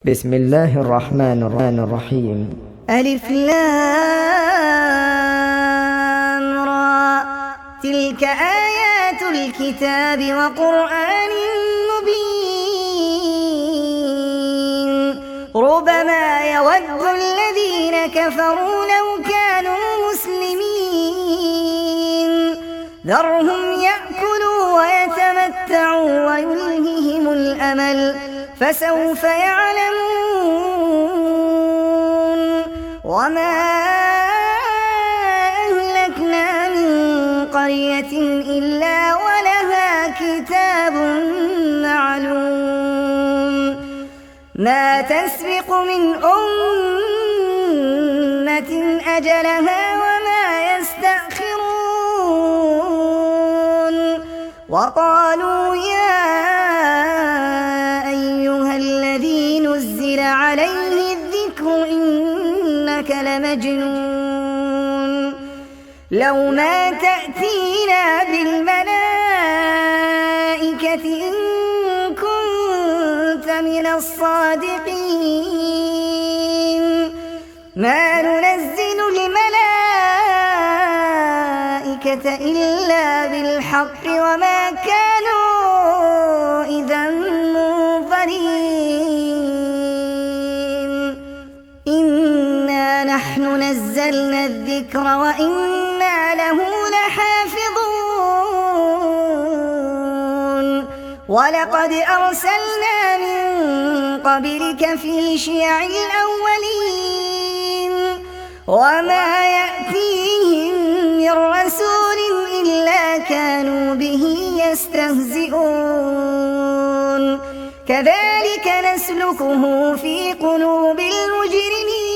بسم الله الرحمن الرحيم. ألف لام را، تلك آيات الكتاب وقرآن مبين. ربما يود الذين كفروا لو كانوا مسلمين. ذرهم يأكلوا ويتمتعوا ويلههم الأمل، فسوف يعلمون. وما أهلكنا من قرية إلا ولها كتاب معلوم، ما تسبق من أمة أجلها وما يستأخرون. وقالوا يا أيها الذي نزل عليه الذكر إنك لمجنون، لو ما تأتينا بالملائكة إن كنت من الصادقين. ما ننزل الملائكة إلا بالحق وما كانوا إذا منظرين. إنا نحن نزلنا الذكر وإنا له لحافظون. ولقد أرسلنا من قبلك في شيع الأولين، وما يأتيهم من رسول إلا كانوا به يستهزئون. كذلك نسلكه في قلوب المجرمين،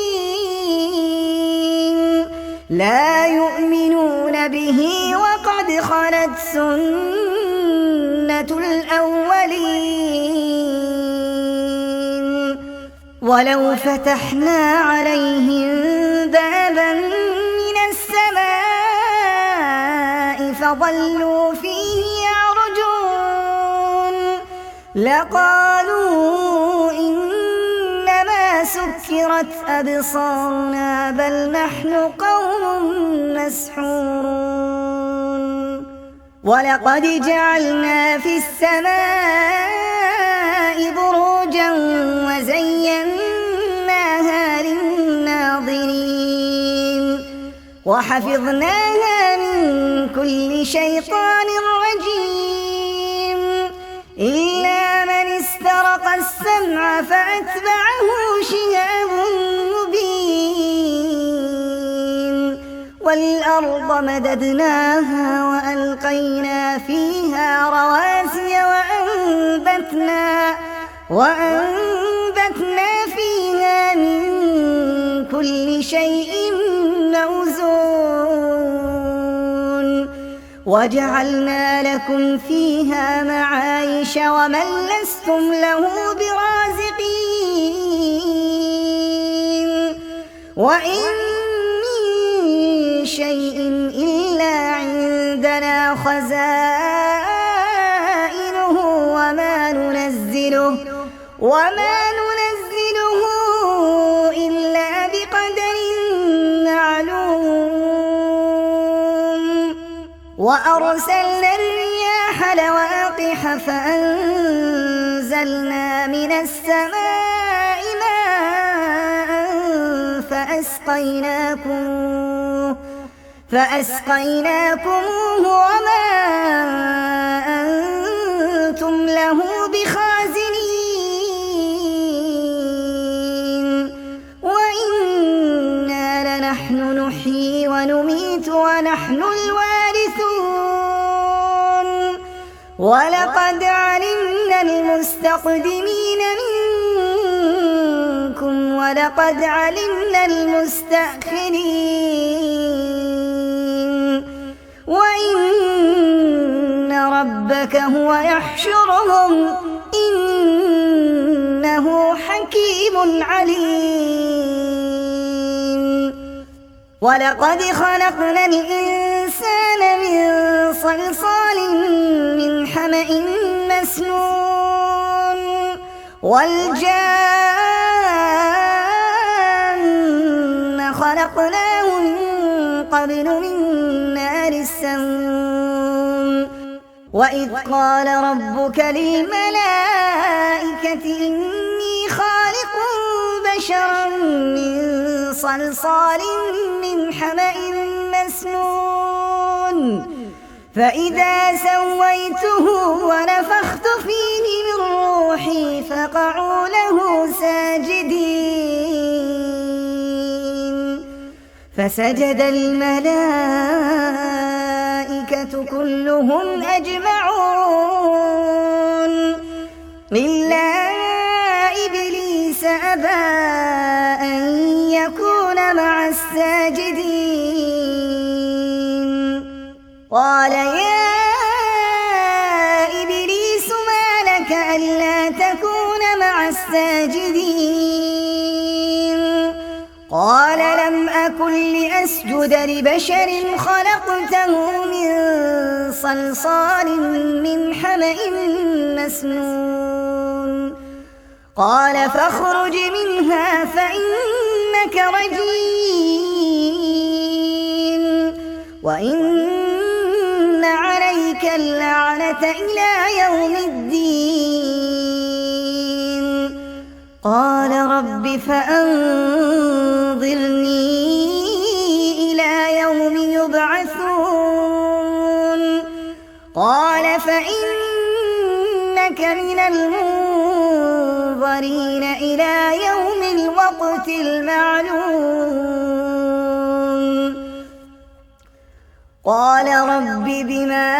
لا يؤمنون به وقد خلت سنة الأولين. ولو فتحنا عليهم بابا من السماء فظلوا فيه يعرجون لقالوا إنما سكرت أبصارنا بل نحن قوم مسحورون. ولقد جعلنا في السماء بروجا وزيناها للناظرين، وحفظناها من كل شيطان رجيم، إلا من استرق السمع فأتبعه شهاب مبين. والأرض مددناها وألقينا فيها رواسي وأنبتنا فيها من كل شيء موزون. وجعلنا لكم فيها معايش ومن لستم له برازقين. وإن من شيء إلا عندنا خزائنه وما ننزله إلا بقدر معلوم. وأرسلنا الرياح لواقح فأنزلنا من السماء ماء فأسقيناكموه وما أنتم له بخازنين. وإنا لنحن نحيي ونميت ونحن الوارثون. ولقد علمنا المستقدمين منكم ولقد علمنا المستأخرين. وإن ربك هو يحشرهم إنه حكيم عليم. ولقد خلقنا الإنسان من صلصال من حمأ مسنون والجان خلقناه من قبل من نار السموم وإذ قال ربك للملائكة إني خالق بشرا من صلصال من حمأ مسنون فإذا سويته ونفخت فيه من روحي فقعوا له ساجدين فسجد الملائكة كلهم أجمعون إلا إبليس أبى أن يكون مع الساجدين قال يا إبليس ما لك ألا تكون مع الساجدين قال لم أكن لأسجد لبشر خلقته من صلصال من حمأ مسنون قال فاخرج منها فإنك رجيم وإن عليك اللعنة إلى يوم الدين قال رب فأنظرني إلى يوم يبعثون قال فإنك من المنظرين إلى يوم الوقت المعلوم قال رب بما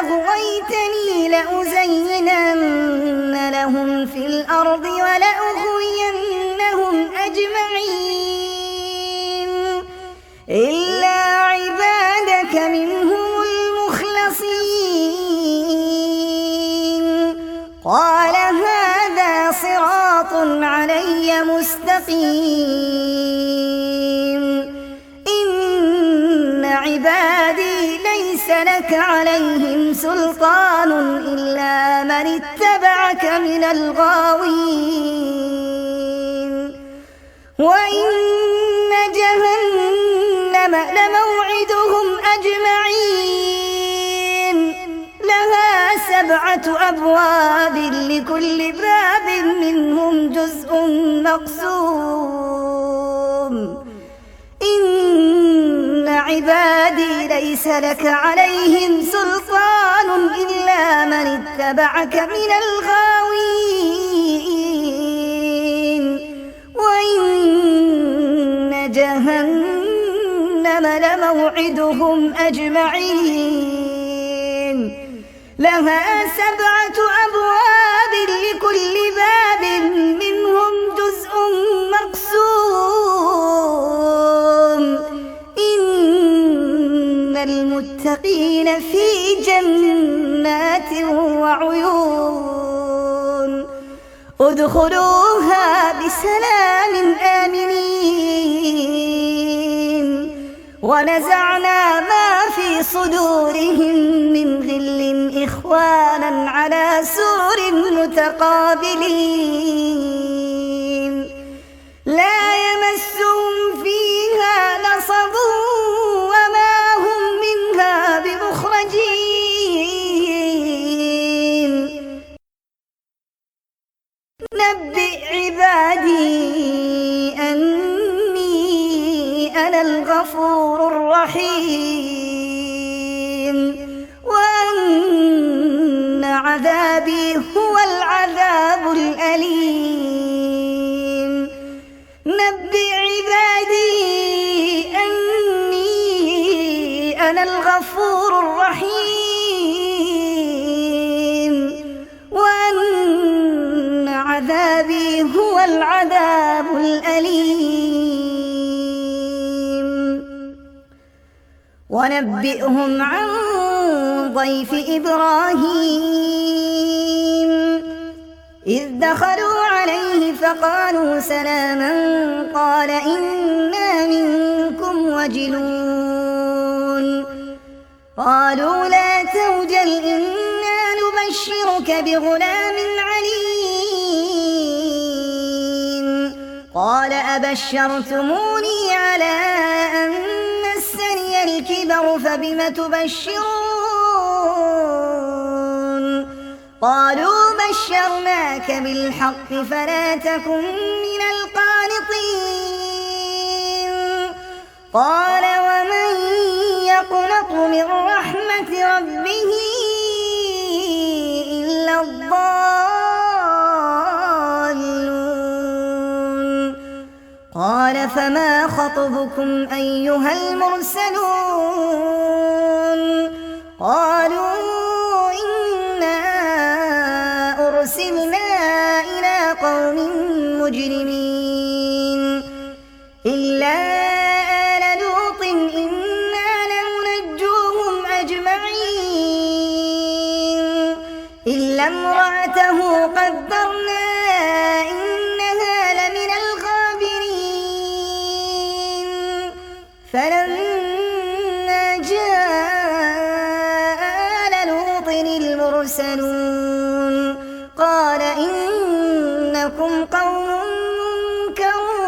أغويتني لأزينن لهم في الأرض ولأغوينهم أجمعين إلا عبادك منهم المخلصين قال هذا صراط علي مستقيم إن عبادي ليس لك عليهم سلطان إلا من اتبعك من الغاوين وإن جهنم لموعدهم أجمعين لها 7 أبواب لكل باب منهم جزء مقسوم إن عبادي ليس لك عليهم سلطان إلا من اتبعك من الغاوين وإن جهنم لموعدهم أجمعين لها 7 أبواب لكل باب منهم جزء مقسوم إن المتقين في جنات وعيون ادخلوها بسلام آمنين ونزعنا ما في صدورهم من غل إخوانا على سرر متقابلين لا يمسهم فيها نصب وما هم منها بمخرجين نبئ عبادي أني أنا الغفور الرحيم وأن عذابي هو العذاب الأليم نبئ عبادي أني أنا الغفور الرحيم وأن عذابي هو العذاب الأليم ونبئهم عن ضيف إبراهيم إذ دخلوا عليه فقالوا سلاما قال إنا منكم وجلون قالوا لا توجل إنا نبشرك بغلام عليم قال أبشرتموني على أن مسني الكبر فبم تبشرون قالوا بشرناك بالحق فلا تكن من القانطين قال ومن يقنط من رحمة ربه إلا الضالون قال فما خطبكم أيها المرسلون قالوا إنا أرسلنا إلى قوم مجرمين إلا آل لوط إنا لمنجوهم أجمعين إلا امرأته قدرنا إنها لمن الغابرين فلما جاء آل لوط المرسلون قال إنكم قوم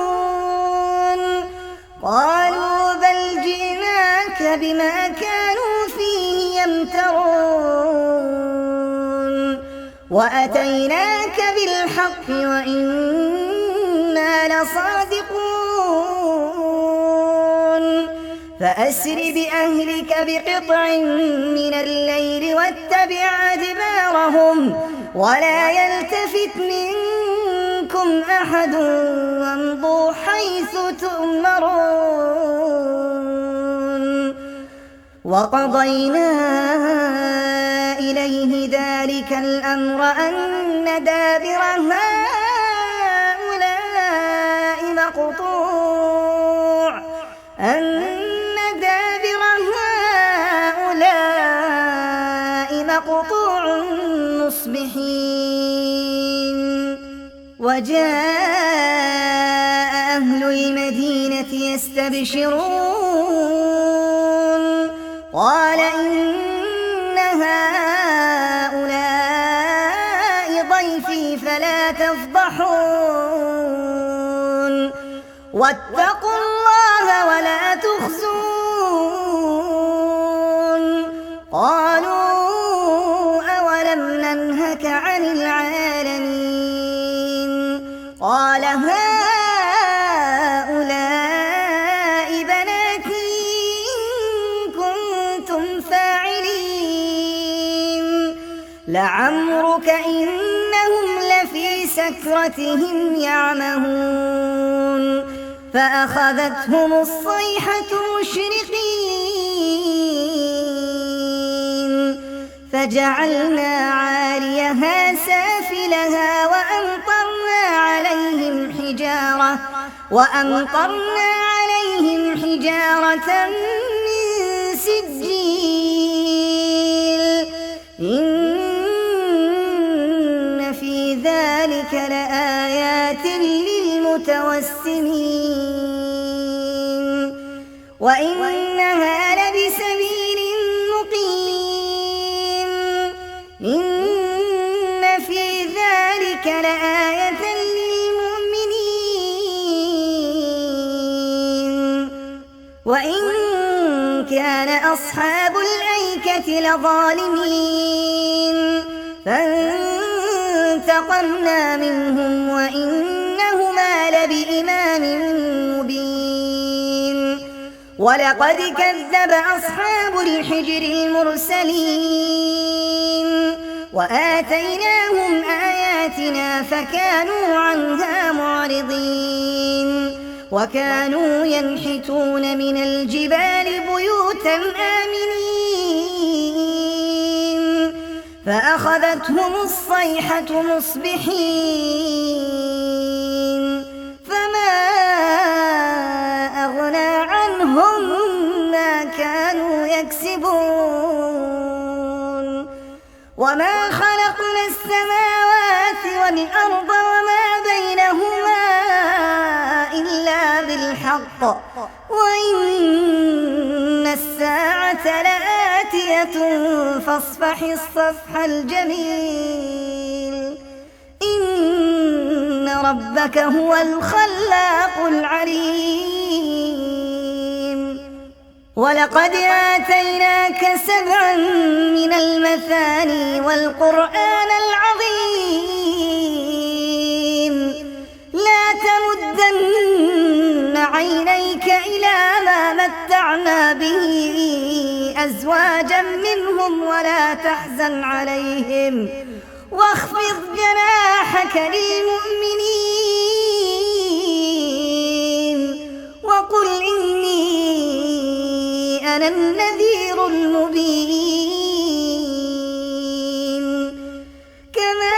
منكرون قالوا بل جئناك بما كانوا فيه يمترون وأتيناك بالحق وإنا لصادقون فأسر بأهلك بقطع من الليل واتبع أدبارهم ولا يلتفت منكم أحد وامضوا حيث تؤمرون وقضينا إليه ذلك الأمر أن دابر هؤلاء مقطوع مصبحين وجاء أهل المدينة يستبشرون قال إن هؤلاء ضيفي فلا تفضحون واتقوا الله ولا تخزون قالوا أولم ننهك عن العالمين قال هؤلاء بناتي إن كنتم فاعلين لعمرك إنهم لفي سكرتهم يعمهون فأخذتهم الصيحة مشرقين فجعلنا عاليها سافلها وأمطرنا عليهم حجارة من سجيل إن في ذلك لآيات للمتوسمين وإنها لبسبيل مقيم إن في ذلك لآية للمؤمنين وإن كان أصحاب الأيكة لظالمين فانتقمنا منهم وإنهما لبإمام مبين ولقد كذب أصحاب الحجر المرسلين وآتيناهم آياتنا فكانوا عنها معرضين وكانوا ينحتون من الجبال بيوتا آمنين فأخذتهم الصيحة مصبحين فما أغنى عنهم ما كانوا يكسبون وما خلقنا السماوات والأرض وما بينهما إلا بالحق وإن الساعة لآتية فاصفح الصفح الجميل إن ربك هو الخلاق العليم ولقد آتيناك 7 من المثاني والقرآن العظيم لا تمدن عينيك إلى ما متعنا به أزواجا منهم ولا تحزن عليهم واخفض جناحك للمؤمنين وقل إني أنا النذير المبين كما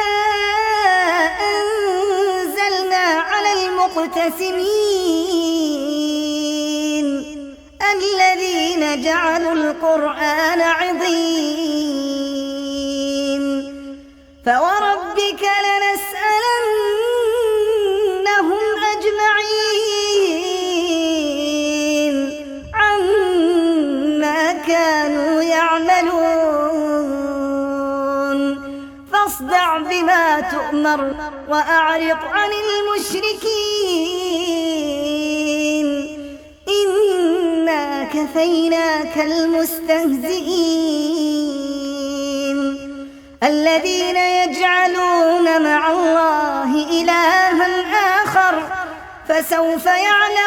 أنزلنا على المقتسمين الذين جعلوا القرآن عضين فوربك لنسألنهم أجمعين عما كانوا يعملون فاصدع بما تؤمر وأعرض عن المشركين إنا كفيناك المستهزئين الذين يجعلون مع الله إلها آخر فسوف يعلمون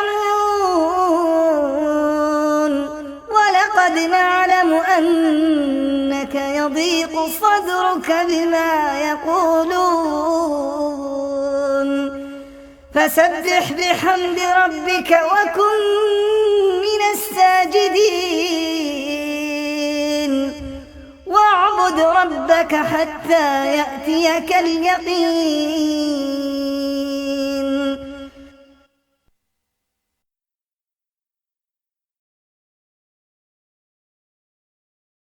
ولقد نعلم أنك يضيق صدرك بما يقولون فسبح بحمد ربك وكن من الساجدين واعبد ربك حتى يأتيك اليقين